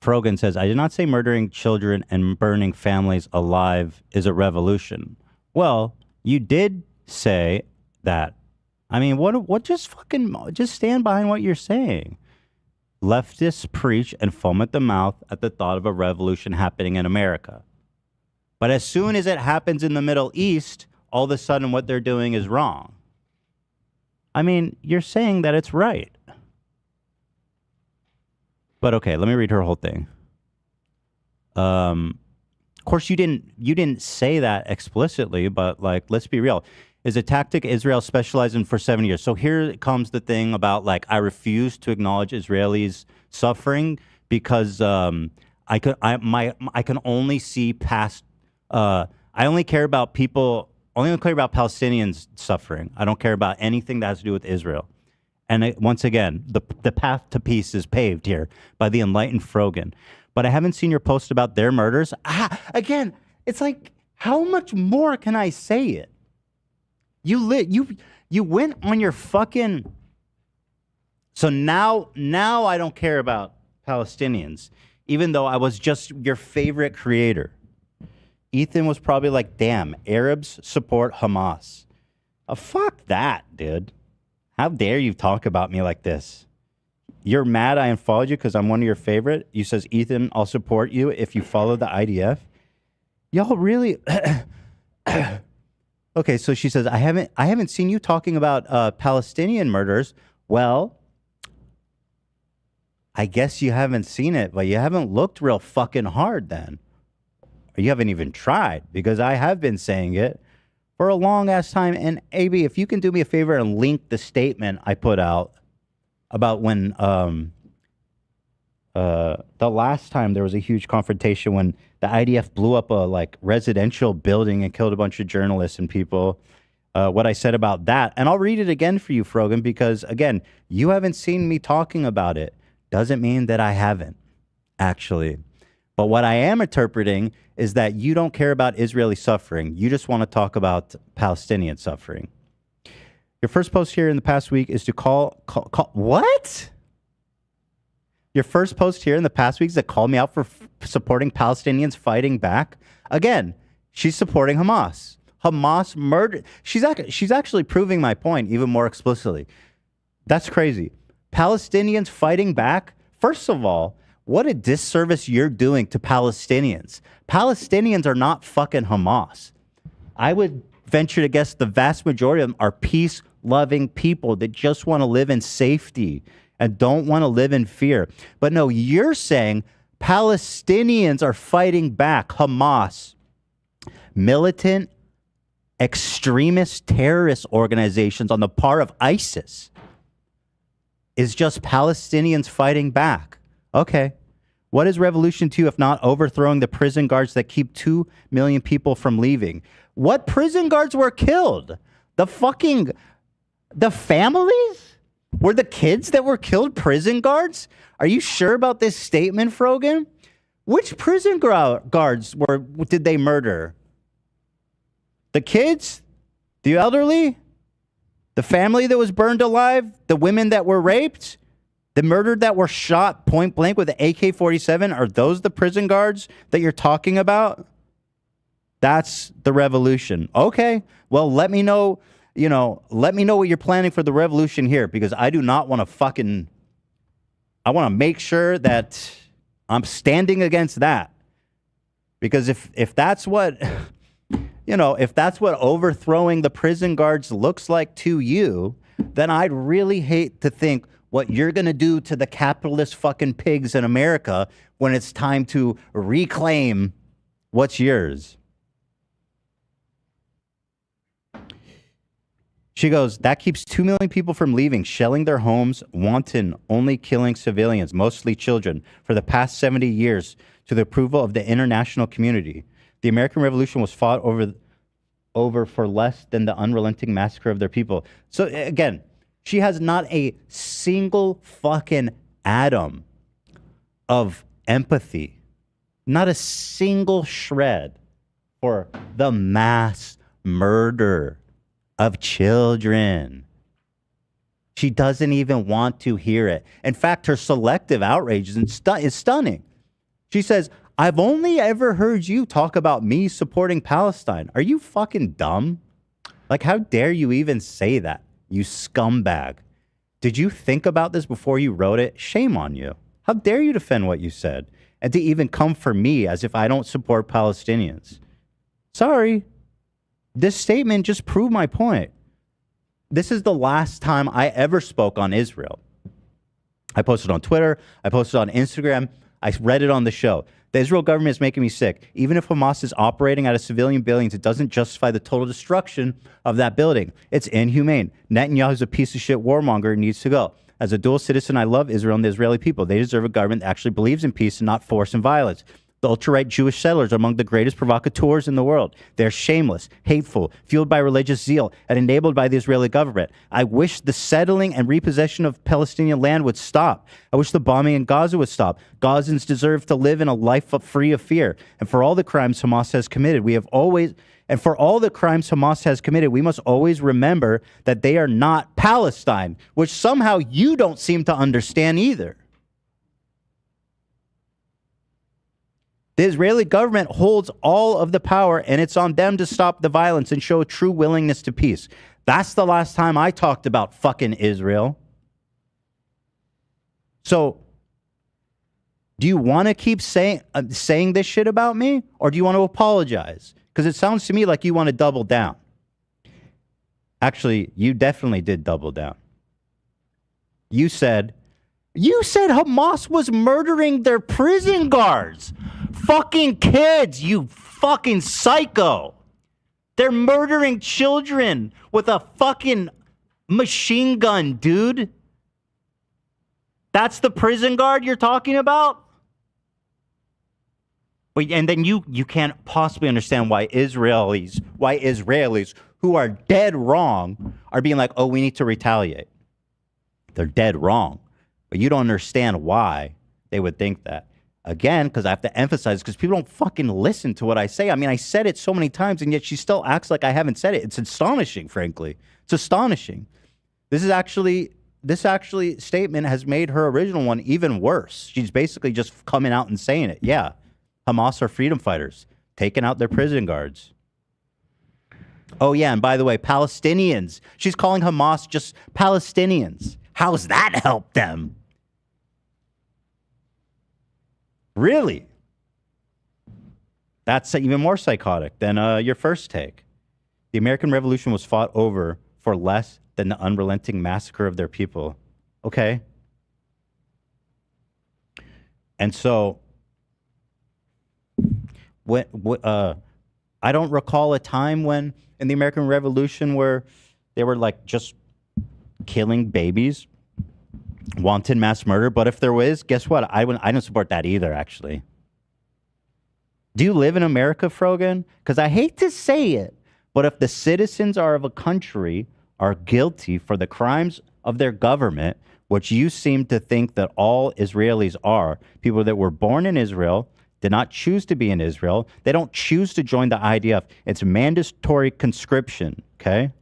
Frogan says, I did not say murdering children and burning families alive is a revolution. Well, you did say that. I mean, what just stand behind what you're saying. Leftists preach and foam at the mouth at the thought of a revolution happening in America. But as soon as it happens in the Middle East, all of a sudden what they're doing is wrong. I mean, you're saying that it's right. But okay, let me read her whole thing. Of course, you didn't say that explicitly, but like, let's be real. Is a tactic Israel specialized in for 7 years. So here comes the thing about like, I refuse to acknowledge Israelis' suffering because I can only see past. I only care about Palestinians suffering. I don't care about anything that has to do with Israel. And once again, the path to peace is paved here by the enlightened Frogan. But I haven't seen your post about their murders. Again, it's like, how much more can I say it? You went on your fucking. So now I don't care about Palestinians, even though I was just your favorite creator. Ethan was probably like, damn, Arabs support Hamas. Fuck that, dude. How dare you talk about me like this? You're mad I unfollowed you because I'm one of your favorite? You says, Ethan, I'll support you if you follow the IDF. Y'all really... Okay, so she says, I haven't seen you talking about Palestinian murders. Well, I guess you haven't seen it, but you haven't looked real fucking hard then. Or you haven't even tried, because I have been saying it for a long ass time. And AB, if you can do me a favor and link the statement I put out about when the last time there was a huge confrontation when the IDF blew up a like residential building and killed a bunch of journalists and people. What I said about that, and I'll read it again for you, Frogan, because again, you haven't seen me talking about it. Doesn't mean that I haven't, actually. But what I am interpreting is that you don't care about Israeli suffering. You just want to talk about Palestinian suffering. Your first post here in the past week is to call what? Your first post here in the past week is to call me out for supporting Palestinians fighting back. Again, she's supporting Hamas. Hamas murdered. She's actually proving my point even more explicitly. That's crazy. Palestinians fighting back. First of all, what a disservice you're doing to Palestinians. Palestinians are not fucking Hamas. I would venture to guess the vast majority of them are peace-loving people that just want to live in safety and don't want to live in fear. But no, you're saying Palestinians are fighting back. Hamas, militant, extremist, terrorist organizations on the par of ISIS, is just Palestinians fighting back. Okay. What is revolution to you if not overthrowing the prison guards that keep 2 million people from leaving? What prison guards were killed? The families? Were the kids that were killed prison guards? Are you sure about this statement, Frogan? Which prison guards did they murder? The kids? The elderly? The family that was burned alive? The women that were raped? The murdered that were shot point blank with an AK-47? Are those the prison guards that you're talking about? That's the revolution. Okay. Well, let me know, let me know what you're planning for the revolution here, because I do not want to I want to make sure that I'm standing against that. Because if that's what, if that's what overthrowing the prison guards looks like to you, then I'd really hate to think what you're going to do to the capitalist fucking pigs in America when it's time to reclaim what's yours. She goes, that keeps 2 million people from leaving, shelling their homes, wanton, only killing civilians, mostly children, for the past 70 years to the approval of the international community. The American Revolution was fought over for less than the unrelenting massacre of their people. So again, she has not a single fucking atom of empathy, not a single shred for the mass murder of children. She doesn't even want to hear it. In fact, her selective outrage is stunning. She says, I've only ever heard you talk about me supporting Palestine. Are you fucking dumb? Like, how dare you even say that, you scumbag? Did you think about this before you wrote it? Shame on you. How dare you defend what you said? And to even come for me as if I don't support Palestinians. Sorry. This statement just proved my point. This is the last time I ever spoke on Israel. I posted on Twitter. I posted on Instagram. I read it on the show. The Israel government is making me sick. Even if Hamas is operating at a civilian buildings, it doesn't justify the total destruction of that building. It's inhumane. Netanyahu is a piece of shit warmonger and needs to go. As a dual citizen, I love Israel and the Israeli people. They deserve a government that actually believes in peace and not force and violence. The ultra-right Jewish settlers are among the greatest provocateurs in the world. They're shameless, hateful, fueled by religious zeal, and enabled by the Israeli government. I wish the settling and repossession of Palestinian land would stop. I wish the bombing in Gaza would stop. Gazans deserve to live in a life free of fear. And for all the crimes Hamas has committed, we must always remember that they are not Palestine, which somehow you don't seem to understand either. The Israeli government holds all of the power, and it's on them to stop the violence and show a true willingness to peace. That's the last time I talked about fucking Israel. So, do you want to keep saying this shit about me, or do you want to apologize? Because it sounds to me like you want to double down. Actually, you definitely did double down. You said Hamas was murdering their prison guards. Fucking kids, you fucking psycho. They're murdering children with a fucking machine gun, dude. That's the prison guard you're talking about? But, and then you can't possibly understand why Israelis who are dead wrong are being like, oh, we need to retaliate. They're dead wrong. But you don't understand why they would think that. Again, because I have to emphasize, because people don't fucking listen to what I say. I mean, I said it so many times, and yet she still acts like I haven't said it. It's astonishing, frankly. It's astonishing. This statement has made her original one even worse. She's basically just coming out and saying it. Yeah, Hamas are freedom fighters, taking out their prison guards. Oh, yeah, and by the way, Palestinians. She's calling Hamas just Palestinians. How's that help them? Really? That's even more psychotic than your first take. The American Revolution was fought over for less than the unrelenting massacre of their people. Okay. And so, I don't recall a time when in the American Revolution where they were like just killing babies. Wanton mass murder, but if there was, guess what? I don't support that either, actually. Do you live in America, Frogan? Because I hate to say it, but if the citizens of a country are guilty for the crimes of their government, which you seem to think that all Israelis are, people that were born in Israel, did not choose to be in Israel, they don't choose to join the IDF. It's mandatory conscription, okay?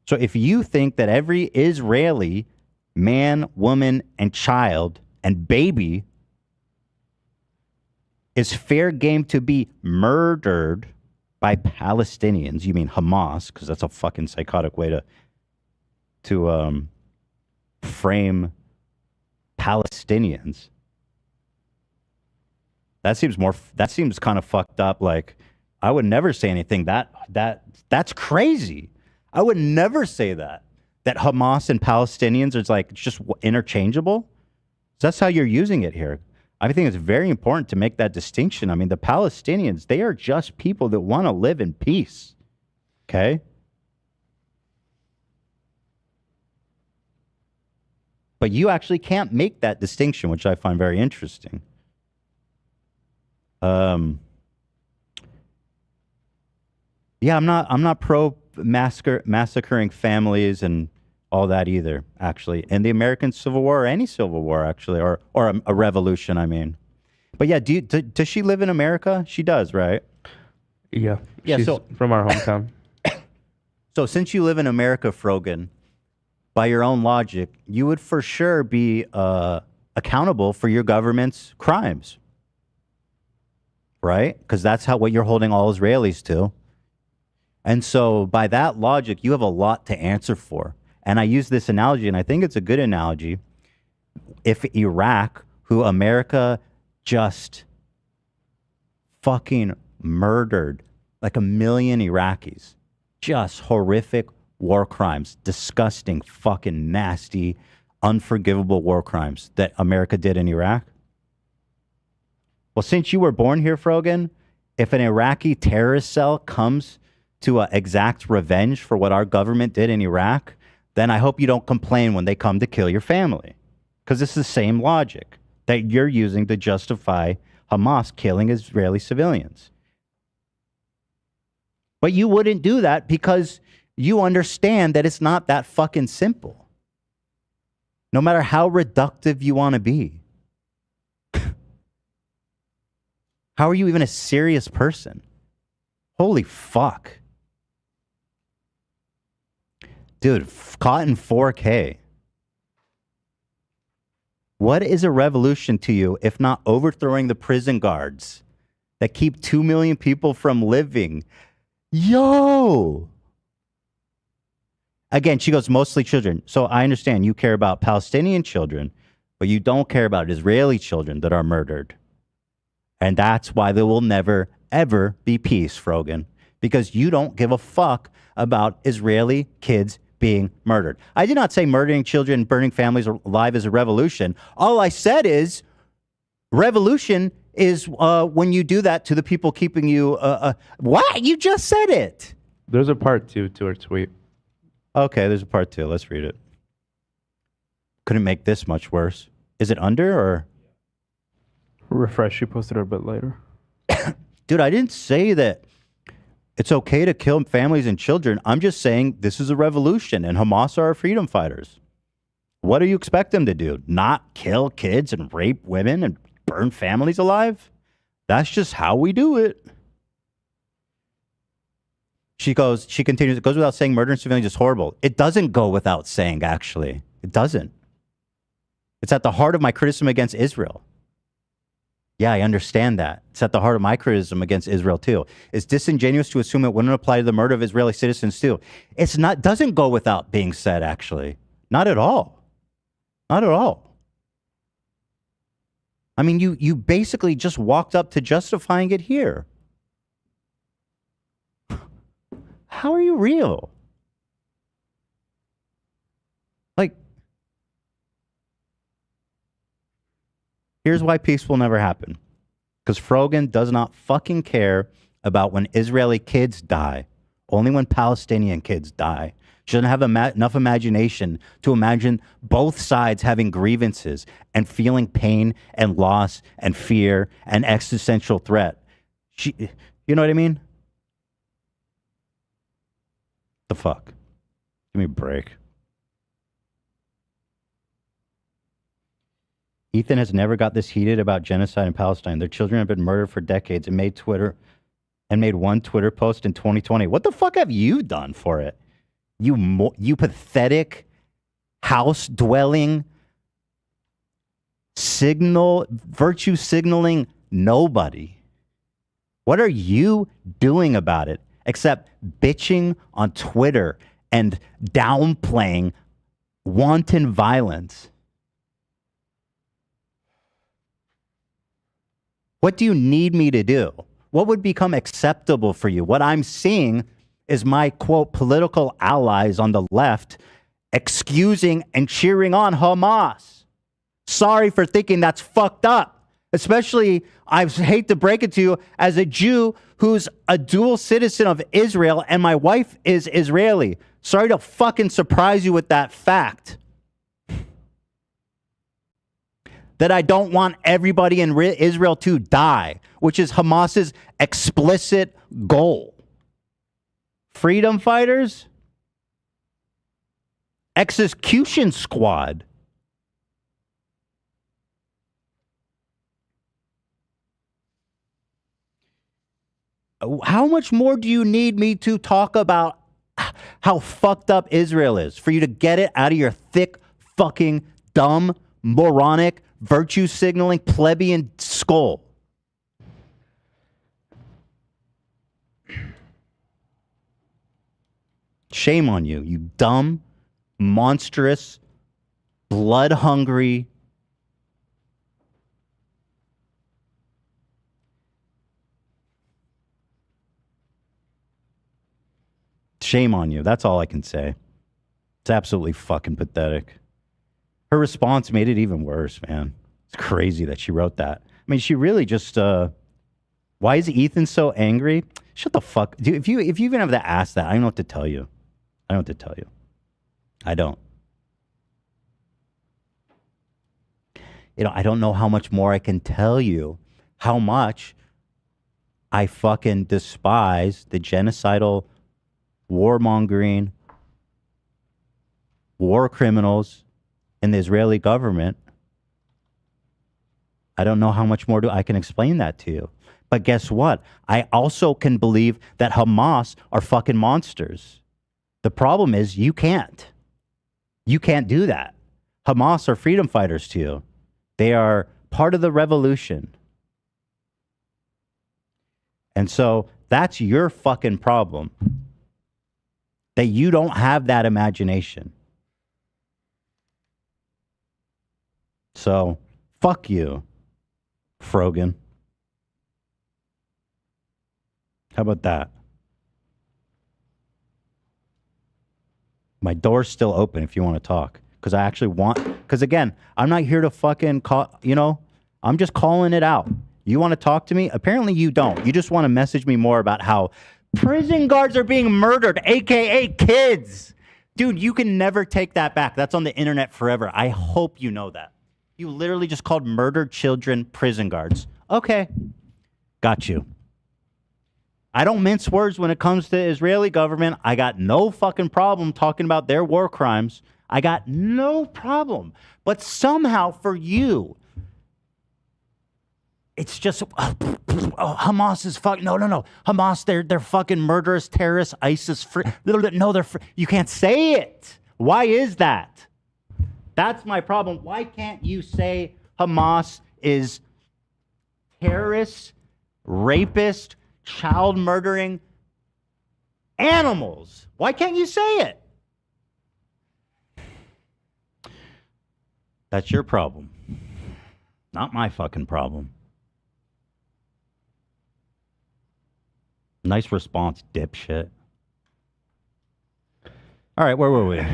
So if you think that every Israeli man, woman, and child and baby is fair game to be murdered by Palestinians, you mean Hamas, because that's a fucking psychotic way to frame Palestinians. That seems kind of fucked up. Like, I would never say anything that's crazy. I would never say that Hamas and Palestinians is like just interchangeable. That's how you're using it here. I think it's very important to make that distinction. I mean, the Palestinians, they are just people that want to live in peace. Okay? But you actually can't make that distinction, which I find very interesting. Yeah, I'm not pro massacring families and all that either, actually. In the American Civil War or any Civil War, actually, or a revolution, I mean. But yeah, does she live in America? She does, right? Yeah. Yeah, she's so from our hometown. So since you live in America, Frogan, by your own logic, you would for sure be a accountable for your government's crimes. Right? Because that's what you're holding all Israelis to. And so by that logic, you have a lot to answer for. And I use this analogy, and I think it's a good analogy. If Iraq, who America just fucking murdered like 1 million Iraqis, just horrific war crimes, disgusting, fucking nasty, unforgivable war crimes that America did in Iraq. Well, since you were born here, Frogan, if an Iraqi terrorist cell comes to exact revenge for what our government did in Iraq, then I hope you don't complain when they come to kill your family. Because it's the same logic that you're using to justify Hamas killing Israeli civilians. But you wouldn't do that because you understand that it's not that fucking simple. No matter how reductive you want to be. How are you even a serious person? Holy fuck. Dude, caught in 4K. What is a revolution to you if not overthrowing the prison guards that keep 2 million people from living? Yo! Again, she goes, mostly children. So I understand you care about Palestinian children, but you don't care about Israeli children that are murdered. And that's why there will never, ever be peace, Frogan, because you don't give a fuck about Israeli kids being murdered. I did not say murdering children, burning families alive is a revolution. All I said is revolution is when you do that to the people keeping you. What? You just said it. There's a part 2 to her tweet. Okay, there's a part 2. Let's read it. Couldn't make this much worse. Is it under or? Refresh. She posted it a bit later. Dude, I didn't say that it's okay to kill families and children. I'm just saying this is a revolution and Hamas are our freedom fighters. What do you expect them to do? Not kill kids and rape women and burn families alive? That's just how we do it. She continues, it goes without saying murdering civilians is horrible. It doesn't go without saying, actually. It doesn't. It's at the heart of my criticism against Israel. Yeah, I understand that. It's at the heart of my criticism against Israel, too. It's disingenuous to assume it wouldn't apply to the murder of Israeli citizens, too. Doesn't go without being said, actually. Not at all. Not at all. I mean, you basically just walked up to justifying it here. How are you real? Like, here's why peace will never happen. Because Frogan does not fucking care about when Israeli kids die. Only when Palestinian kids die. She doesn't have enough imagination to imagine both sides having grievances and feeling pain and loss and fear and existential threat. You know what I mean? The fuck? Give me a break. Ethan has never got this heated about genocide in Palestine. Their children have been murdered for decades and made one Twitter post in 2020. What the fuck have you done for it? You pathetic house-dwelling, virtue signaling nobody. What are you doing about it except bitching on Twitter and downplaying wanton violence? What do you need me to do? What would become acceptable for you? What I'm seeing is my, quote, political allies on the left excusing and cheering on Hamas. Sorry for thinking that's fucked up. Especially, I hate to break it to you, as a Jew who's a dual citizen of Israel and my wife is Israeli. Sorry to fucking surprise you with that fact. That I don't want everybody in Israel to die, which is Hamas's explicit goal. Freedom fighters? Execution squad. How much more do you need me to talk about how fucked up Israel is for you to get it out of your thick, fucking, dumb, moronic, virtue signaling plebeian skull. Shame on you, you dumb, monstrous, blood-hungry. Shame on you. That's all I can say. It's absolutely fucking pathetic. Her response made it even worse, man. It's crazy that she wrote that. I mean, she really just, why is Ethan so angry? Shut the fuck. Dude, if you even have to ask that, I don't know what to tell you. I don't know what to tell you. I don't. I don't know how much more I can tell you. How much I fucking despise the genocidal, warmongering, war criminals in the Israeli government. I don't know how much more I can explain that to you. But guess what? I also can believe that Hamas are fucking monsters. The problem is you can't. You can't do that. Hamas are freedom fighters to you. They are part of the revolution. And so that's your fucking problem. That you don't have that imagination. So, fuck you, Frogan. How about that? My door's still open if you want to talk. Because I actually want... Because again, I'm not here to fucking call... I'm just calling it out. You want to talk to me? Apparently you don't. You just want to message me more about how prison guards are being murdered, a.k.a. kids. Dude, you can never take that back. That's on the internet forever. I hope you know that. You literally just called murdered children prison guards. Okay. Got you. I don't mince words when it comes to the Israeli government. I got no fucking problem talking about their war crimes. I got no problem. But somehow for you, it's just Hamas is fucking no. Hamas, they're fucking murderous terrorists. ISIS free. No, they're free. You can't say it. Why is that? That's my problem. Why can't you say Hamas is terrorists, rapists, child murdering animals? Why can't you say it? That's your problem. Not my fucking problem. Nice response, dipshit. All right, where were we?